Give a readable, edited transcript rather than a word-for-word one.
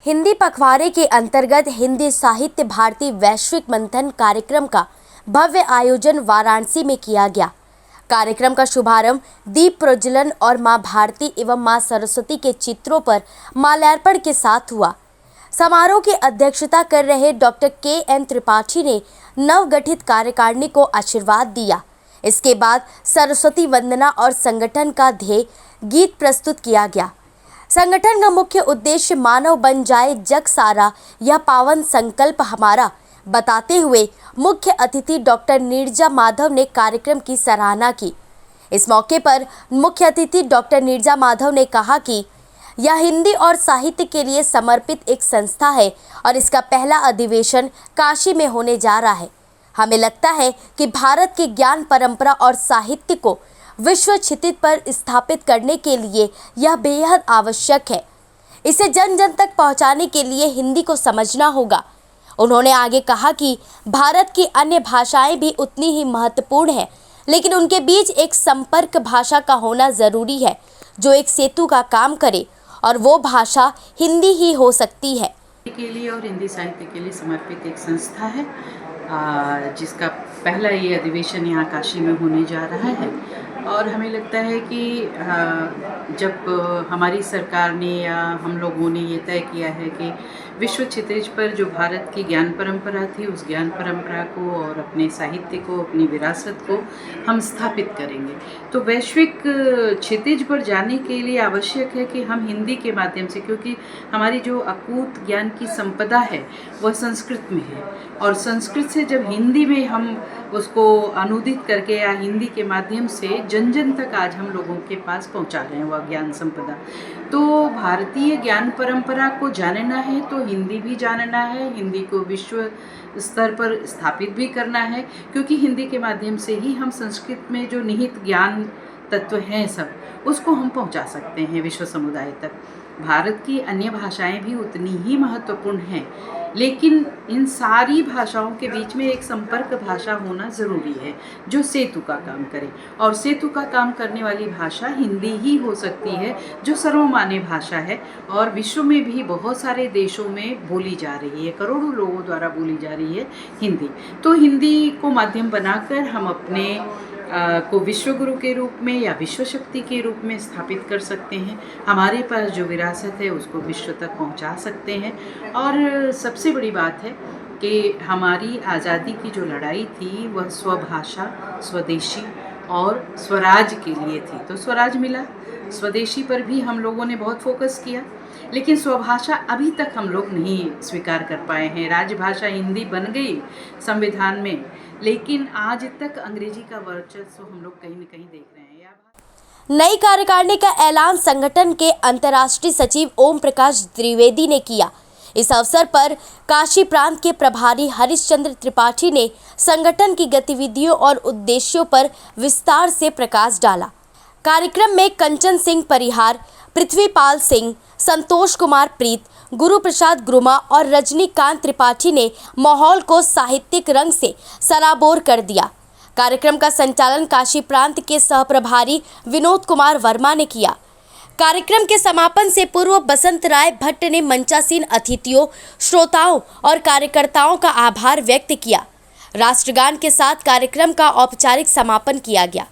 हिंदी पखवाड़े के अंतर्गत हिंदी साहित्य भारती वैश्विक मंथन कार्यक्रम का भव्य आयोजन वाराणसी में किया गया। कार्यक्रम का शुभारंभ दीप प्रज्वलन और मां भारती एवं मां सरस्वती के चित्रों पर माल्यार्पण के साथ हुआ। समारोह की अध्यक्षता कर रहे डॉक्टर के.एन. त्रिपाठी ने नवगठित कार्यकारिणी को आशीर्वाद दिया। इसके बाद सरस्वती वंदना और संगठन का ध्येय गीत प्रस्तुत किया गया। संगठन का मुख्य उद्देश्य मानव बन जाए जग सारा, यह पावन संकल्प हमारा बताते हुए मुख्य अतिथि डॉक्टर नीरजा माधव ने कार्यक्रम की सराहना की। इस मौके पर मुख्य अतिथि डॉक्टर नीरजा माधव ने कहा कि यह हिंदी और साहित्य के लिए समर्पित एक संस्था है और इसका पहला अधिवेशन काशी में होने जा रहा है। हमें लगता है कि भारत की ज्ञान परंपरा और साहित्य को विश्व क्षितिज पर स्थापित करने के लिए यह बेहद आवश्यक है। इसे जन जन तक पहुंचाने के लिए हिंदी को समझना होगा। उन्होंने आगे कहा कि भारत की अन्य भाषाएं भी उतनी ही महत्वपूर्ण हैं, लेकिन उनके बीच एक संपर्क भाषा का होना जरूरी है जो एक सेतु का काम करे, और वो भाषा हिंदी ही हो सकती है। के लिए और हिंदी साहित्य के लिए समर्पित एक संस्था है जिसका पहला ये अधिवेशन यहाँ काशी में होने जा रहा है। और हमें लगता है कि जब हमारी सरकार ने या हम लोगों ने ये तय किया है कि विश्व क्षितिज पर जो भारत की ज्ञान परंपरा थी, उस ज्ञान परंपरा को और अपने साहित्य को, अपनी विरासत को हम स्थापित करेंगे, तो वैश्विक क्षितिज पर जाने के लिए आवश्यक है कि हम हिंदी के माध्यम से, क्योंकि हमारी जो अकूत ज्ञान की संपदा है वह संस्कृत में है, और संस्कृत से जब हिंदी में हम उसको अनुदित करके या हिंदी के माध्यम से जन जन तक आज हम लोगों के पास पहुंचा रहे हैं वह ज्ञान संपदा, तो भारतीय ज्ञान परंपरा को जानना है तो हिंदी भी जानना है, हिंदी को विश्व स्तर पर स्थापित भी करना है, क्योंकि हिंदी के माध्यम से ही हम संस्कृत में जो निहित ज्ञान तत्व हैं सब उसको हम पहुंचा सकते हैं विश्व समुदाय तक। भारत की अन्य भाषाएं भी उतनी ही महत्वपूर्ण हैं, लेकिन इन सारी भाषाओं के बीच में एक संपर्क भाषा होना ज़रूरी है जो सेतु का काम करे, और सेतु का काम करने वाली भाषा हिंदी ही हो सकती है जो सर्वमान्य भाषा है और विश्व में भी बहुत सारे देशों में बोली जा रही है, करोड़ों लोगों द्वारा बोली जा रही है हिंदी। तो हिंदी को माध्यम बनाकर हम अपने को विश्व गुरु के रूप में या विश्व शक्ति के रूप में स्थापित कर सकते हैं। हमारे पास जो विरासत है उसको विश्व तक पहुंचा सकते हैं। और सबसे बड़ी बात है कि हमारी आज़ादी की जो लड़ाई थी वह स्वभाषा, स्वदेशी और स्वराज के लिए थी, तो स्वराज मिला। स्वदेशी पर भी हम लोगों ने बहुत फोकस किया, लेकिन स्वभाषा अभी तक हम लोग नहीं स्वीकार कर पाए हैं। राजभाषा हिंदी बन गई संविधान में, लेकिन आज तक अंग्रेजी का वर्चस्व हम लोग कहीं न कहीं देख रहे हैं। नई कार्यकारिणी का ऐलान संगठन के अंतर्राष्ट्रीय सचिव ओम प्रकाश द्विवेदी ने किया। इस अवसर पर काशी प्रांत के प्रभारी हरिश्चंद्र त्रिपाठी ने संगठन की गतिविधियों और उद्देश्यों पर विस्तार से प्रकाश डाला। कार्यक्रम में कंचन सिंह परिहार, पृथ्वीपाल सिंह, संतोष कुमार प्रीत, गुरु प्रसाद गुरुमा और रजनीकांत त्रिपाठी ने माहौल को साहित्यिक रंग से सराबोर कर दिया। कार्यक्रम का संचालन काशी प्रांत के सहप्रभारी विनोद कुमार वर्मा ने किया। कार्यक्रम के समापन से पूर्व बसंत राय भट्ट ने मंचासीन अतिथियों, श्रोताओं और कार्यकर्ताओं का आभार व्यक्त किया। राष्ट्रगान के साथ कार्यक्रम का औपचारिक समापन किया गया।